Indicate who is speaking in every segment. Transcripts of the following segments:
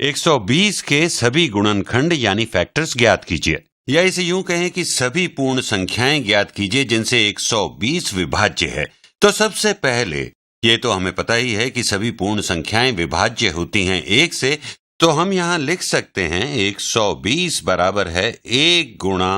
Speaker 1: 120 के सभी गुणनखंड यानी फैक्टर्स ज्ञात कीजिए, या इसे यूं कहें कि सभी पूर्ण संख्याएं ज्ञात कीजिए जिनसे 120 विभाज्य है। तो सबसे पहले ये तो हमें पता ही है कि सभी पूर्ण संख्याएं विभाज्य होती हैं 1 से, तो हम यहां लिख सकते हैं 120 बराबर है 1 गुणा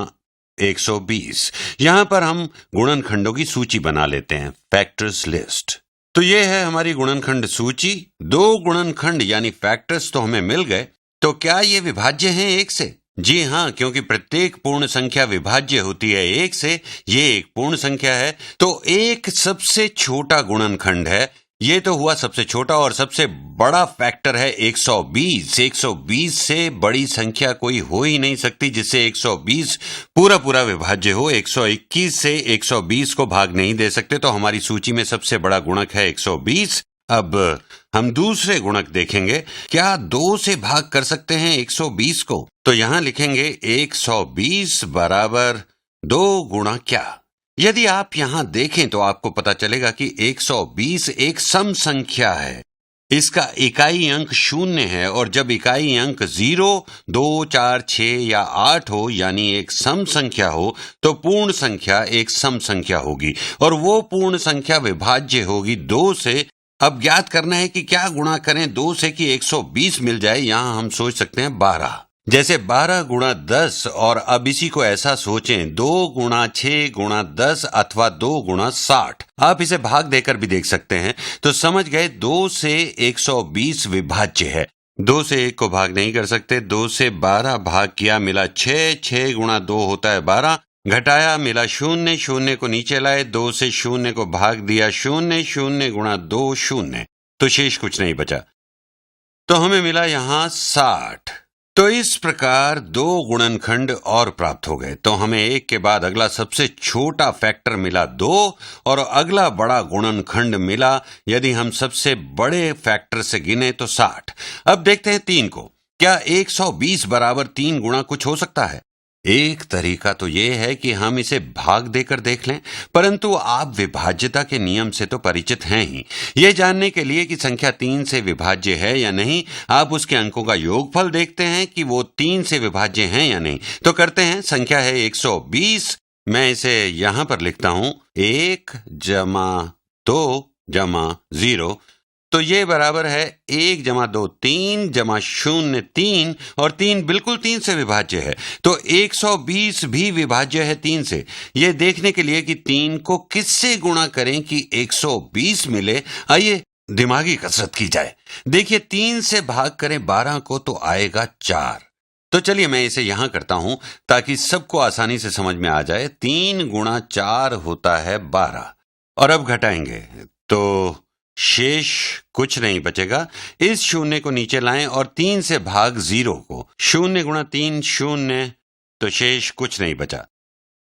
Speaker 1: 120। यहां पर हम गुणनखंडों की सूची बना लेते हैं, फैक्टर्स लिस्ट। तो ये है हमारी गुणनखंड सूची। 2 गुणनखंड यानी फैक्टर्स तो हमें मिल गए। तो क्या ये विभाज्य हैं 1 से? जी हाँ, क्योंकि प्रत्येक पूर्ण संख्या विभाज्य होती है 1 से। ये एक पूर्ण संख्या है, तो एक सबसे छोटा गुणनखंड है। ये तो हुआ सबसे छोटा, और सबसे बड़ा फैक्टर है 120। 120 से बड़ी संख्या कोई हो ही नहीं सकती जिससे 120 पूरा विभाज्य हो। 121 से 120 को भाग नहीं दे सकते, तो हमारी सूची में सबसे बड़ा गुणक है 120। अब हम दूसरे गुणक देखेंगे। क्या 2 से भाग कर सकते हैं 120 को? तो यहां लिखेंगे 120 बराबर 2 गुणा क्या। यदि आप यहां देखें तो आपको पता चलेगा कि 120 एक सम संख्या है। इसका इकाई अंक 0 है, और जब इकाई अंक 0, 2, 4, 6 या 8 हो, यानी एक सम संख्या हो, तो पूर्ण संख्या एक सम संख्या होगी, और वो पूर्ण संख्या विभाज्य होगी 2 से। अब ज्ञात करना है कि क्या गुणा करें 2 से कि 120 मिल जाए। यहां हम सोच सकते हैं 12, जैसे 12 गुणा 10, और अब इसी को ऐसा सोचें 2 गुणा 6 गुणा 10 अथवा 2 गुणा 60। आप इसे भाग देकर भी देख सकते हैं। तो समझ गए 2 से 120 विभाज्य है। 2 से 1 को भाग नहीं कर सकते। 2 से 12 भाग किया, मिला 6। 6 गुणा 2 होता है 12, घटाया मिला 0। 0 को नीचे लाए, 2 से 0 को भाग दिया 0। 0 गुणा 2 0, तो शेष कुछ नहीं बचा, तो हमें मिला यहां 60। तो इस प्रकार 2 गुणनखंड और प्राप्त हो गए। तो हमें एक के बाद अगला सबसे छोटा फैक्टर मिला 2, और अगला बड़ा गुणनखंड मिला, यदि हम सबसे बड़े फैक्टर से गिने तो 60। अब देखते हैं 3 को। क्या 120 बराबर 3 गुणा कुछ हो सकता है? एक तरीका तो यह है कि हम इसे भाग देकर देख लें, परंतु आप विभाज्यता के नियम से तो परिचित हैं ही। यह जानने के लिए कि संख्या 3 से विभाज्य है या नहीं, आप उसके अंकों का योगफल देखते हैं कि वो 3 से विभाज्य हैं या नहीं। तो करते हैं, संख्या है 120। मैं इसे यहां पर लिखता हूं 1 जमा 2 जमा 0। तो ये बराबर है 1 जमा 2 3 जमा 0 3, और 3 बिल्कुल 3 से विभाज्य है। तो 120 भी विभाज्य है 3 से। ये देखने के लिए कि 3 को किससे गुणा करें कि 120 मिले, आइए दिमागी कसरत की जाए। देखिए 3 से भाग करें 12 को तो आएगा 4। तो चलिए मैं इसे यहां करता हूं ताकि सबको आसानी से समझ में आ जाए। 3 गुणा 4 होता है 12, और अब घटाएंगे तो शेष कुछ नहीं बचेगा। इस 0 को नीचे लाएं और 3 से भाग 0 को। 0 गुणा 3 0, तो शेष कुछ नहीं बचा।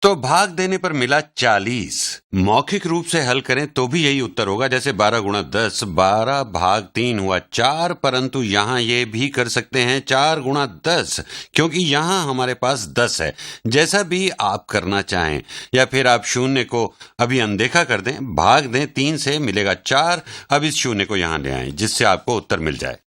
Speaker 1: तो भाग देने पर मिला 40। मौखिक रूप से हल करें तो भी यही उत्तर होगा, जैसे 12 गुणा 10, 12 भाग 3 हुआ 4। परंतु यहां ये भी कर सकते हैं 4 गुणा 10, क्योंकि यहां हमारे पास 10 है। जैसा भी आप करना चाहें, या फिर आप 0 को अभी अनदेखा कर दें, भाग दें 3 से, मिलेगा 4। अब इस 0 को यहां ले आएं जिससे आपको उत्तर मिल जाए।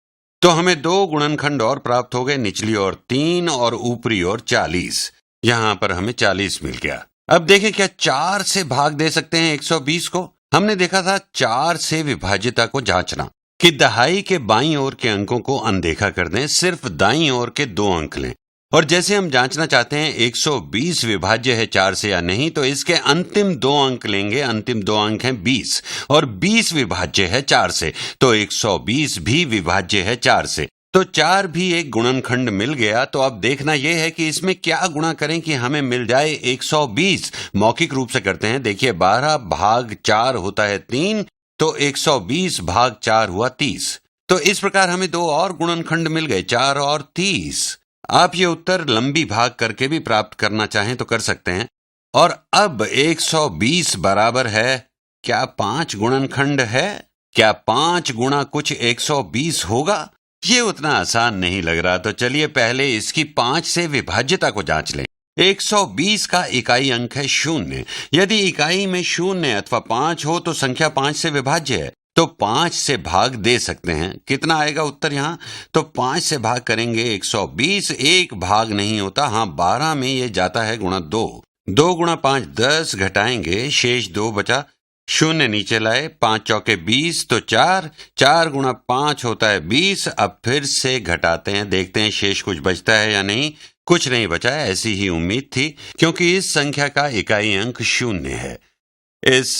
Speaker 1: तो हमें 2 गुणनखंड और प्राप्त हो गए, निचली ओर 3 और ऊपरी ओर 40। यहां पर हमें 40 मिल गया। अब देखें क्या 4 से भाग दे सकते हैं 120 को? हमने देखा था 4 से विभाज्यता को जांचना कि दहाई के बाईं ओर के अंकों को अनदेखा कर दें, सिर्फ दाईं ओर के 2 अंक लें। और जैसे हम जांचना चाहते हैं 120 विभाज्य है 4 से या नहीं, तो इसके अंतिम 2 अंक लेंगे। अंतिम 2 अंक हैं 20, और 20 विभाज्य है 4 से, तो 120 भी विभाज्य है 4 से। तो 4 भी एक गुणनखंड मिल गया। तो अब देखना यह है कि इसमें क्या गुणा करें कि हमें मिल जाए 120। मौखिक रूप से करते हैं। देखिए 12 भाग 4 होता है 3, तो 120 भाग 4 हुआ 30। तो इस प्रकार हमें 2 और गुणनखंड मिल गए, 4 और 30। आप ये उत्तर लंबी भाग करके भी प्राप्त करना चाहें तो कर सकते हैं। और अब 120 बराबर है, क्या 5 गुणनखंड है? क्या 5 गुणा कुछ 120 होगा? ये उतना आसान नहीं लग रहा। तो चलिए पहले इसकी 5 से विभाज्यता को जांच लें। 120 का इकाई अंक है 0। यदि इकाई में 0 अथवा 5 हो तो संख्या 5 से विभाज्य है। तो 5 से भाग दे सकते हैं। कितना आएगा उत्तर यहाँ? तो 5 से भाग करेंगे 120, एक भाग नहीं होता, हाँ 12 में ये जाता है गुणा 2। 2 गुणा 5 10, घटाएंगे शेष 2 बचा, शून्य नीचे लाए, 5 चौके 20 तो 4, 4 गुणा 5 होता है 20। अब फिर से घटाते हैं, देखते हैं शेष कुछ बचता है या नहीं। कुछ नहीं बचा है, ऐसी ही उम्मीद थी, क्योंकि इस संख्या का इकाई अंक 0 है। इस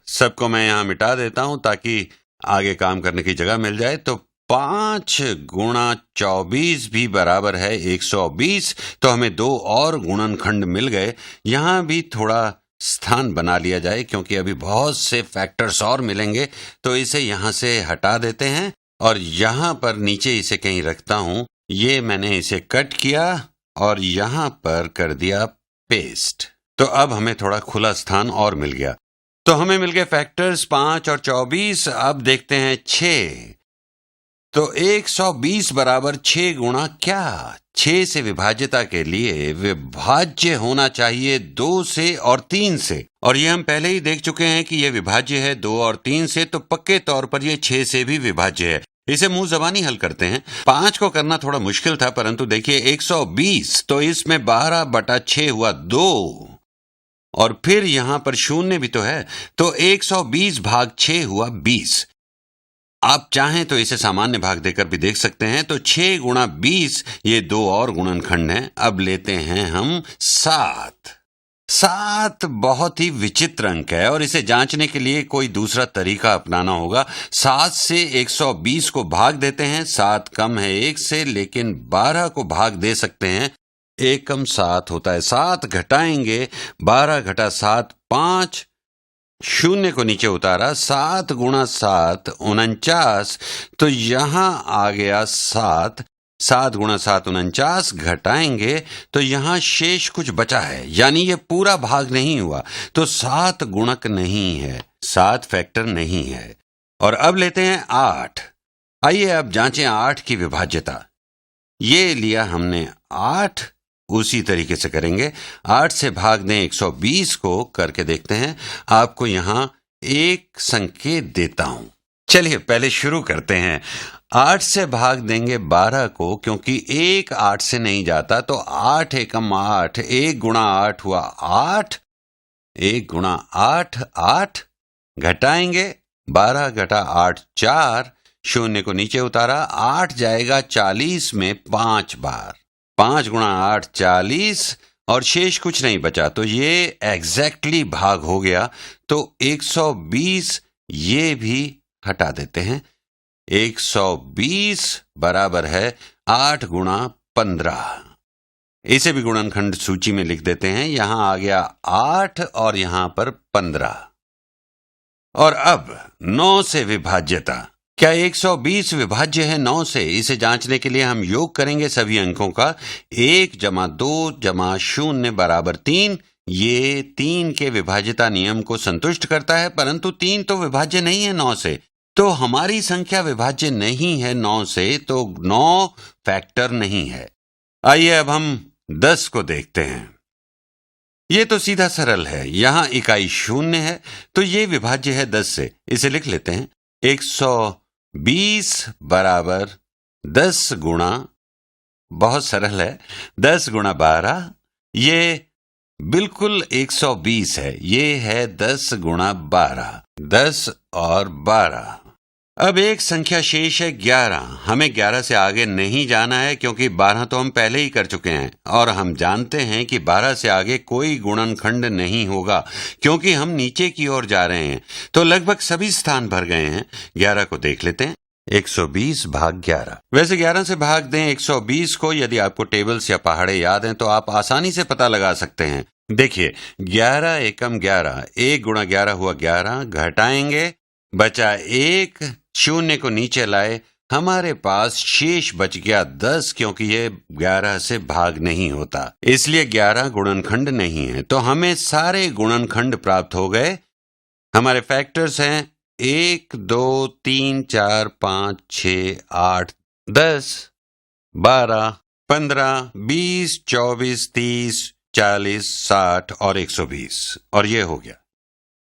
Speaker 1: सब को मैं यहाँ मिटा देता हूं ताकि आगे काम करने की जगह मिल जाए। तो 5 गुणा 24 भी बराबर है 120। तो हमें 2 और गुणनखंड मिल गए। यहाँ भी थोड़ा स्थान बना लिया जाए, क्योंकि अभी बहुत से फैक्टर्स और मिलेंगे। तो इसे यहाँ से हटा देते हैं और यहाँ पर नीचे इसे कहीं रखता हूं। ये मैंने इसे कट किया और यहाँ पर कर दिया पेस्ट। तो अब हमें थोड़ा खुला स्थान और मिल गया। तो हमें मिल गए फैक्टर्स 5 और 24। अब देखते हैं 6। तो 120 बराबर 6 गुणा क्या? 6 से विभाज्यता के लिए विभाज्य होना चाहिए 2 से और 3 से, और ये हम पहले ही देख चुके हैं कि ये विभाज्य है 2 और 3 से, तो पक्के तौर पर ये 6 से भी विभाज्य है। इसे मुंह जबानी हल करते हैं। 5 को करना थोड़ा मुश्किल था, परंतु देखिए 120 तो इसमें 12/6 हुआ 2, और फिर यहां पर शून्य भी तो है, तो 120 भाग 6 हुआ 20। आप चाहें तो इसे सामान्य भाग देकर भी देख सकते हैं। तो 6 गुणा 20, ये 2 और गुणनखंड हैं। अब लेते हैं हम 7। 7 बहुत ही विचित्र अंक है और इसे जांचने के लिए कोई दूसरा तरीका अपनाना होगा। 7 से 120 को भाग देते हैं। 7 कम है 1 से, लेकिन 12 को भाग दे सकते हैं। 1 कम 7 होता है 7, घटाएंगे 12 घटा 7 5, शून्य को नीचे उतारा, 7 गुणा 7 49। तो यहां आ गया 7, 7 गुणा 7 49, घटाएंगे तो यहां शेष कुछ बचा है, यानी ये पूरा भाग नहीं हुआ। तो 7 गुणक नहीं है, 7 फैक्टर नहीं है। और अब लेते हैं 8। आइए अब जांचें 8 की विभाज्यता। ये लिया हमने 8, उसी तरीके से करेंगे। 8 से भाग दें 120 को, करके देखते हैं। आपको यहां एक संकेत देता हूं। चलिए पहले शुरू करते हैं। 8 से भाग देंगे 12 को, क्योंकि 1 8 से नहीं जाता, तो 8 एकम 8, 1 गुणा 8 हुआ 8, 1 गुणा 8 8, घटाएंगे 12 घटा 8 4, शून्य को नीचे उतारा, 8 जाएगा 40 में 5 बार, 5 गुणा 8 40, और शेष कुछ नहीं बचा। तो ये एग्जैक्टली भाग हो गया। तो 120 ये भी हटा देते हैं। 120 बराबर है 8 गुणा 15। इसे भी गुणनखंड सूची में लिख देते हैं। यहां आ गया 8 और यहां पर 15। और अब 9 से विभाज्यता। क्या 120 विभाज्य है 9 से? इसे जांचने के लिए हम योग करेंगे सभी अंकों का। 1 जमा 2 जमा 0 बराबर 3। ये 3 के विभाज्यता नियम को संतुष्ट करता है, परंतु 3 तो विभाज्य नहीं है 9 से। तो हमारी संख्या विभाज्य नहीं है 9 से, तो 9 फैक्टर नहीं है। आइए अब हम 10 को देखते हैं। ये तो सीधा सरल है, यहां इकाई 0 है, तो ये विभाज्य है 10 से। इसे लिख लेते हैं। 120 बराबर 10 गुणा, बहुत सरल है, 10 गुणा 12, ये बिल्कुल 120 है। ये है 10 गुणा 12, 10 और 12। अब एक संख्या शेष है 11। हमें 11 से आगे नहीं जाना है, क्योंकि 12 तो हम पहले ही कर चुके हैं, और हम जानते हैं कि 12 से आगे कोई गुणनखंड नहीं होगा, क्योंकि हम नीचे की ओर जा रहे हैं। तो लगभग सभी स्थान भर गए हैं। 11 को देख लेते हैं। 120 भाग 11। वैसे 11 से भाग दें 120 को, यदि आपको टेबल्स या पहाड़े याद हैं तो आप आसानी से पता लगा सकते हैं। देखिए 11 एकम 11, 1 गुणा 11 हुआ 11, घटाएंगे बचा 1, शून्य को नीचे लाए, हमारे पास शेष बच गया 10, क्योंकि ये 11 से भाग नहीं होता, इसलिए 11 गुणनखंड नहीं है। तो हमें सारे गुणनखंड प्राप्त हो गए। हमारे फैक्टर्स हैं 1 2 3 4 5 6 8 10 12 15 20 24 30 40 60 और 120, और ये हो गया।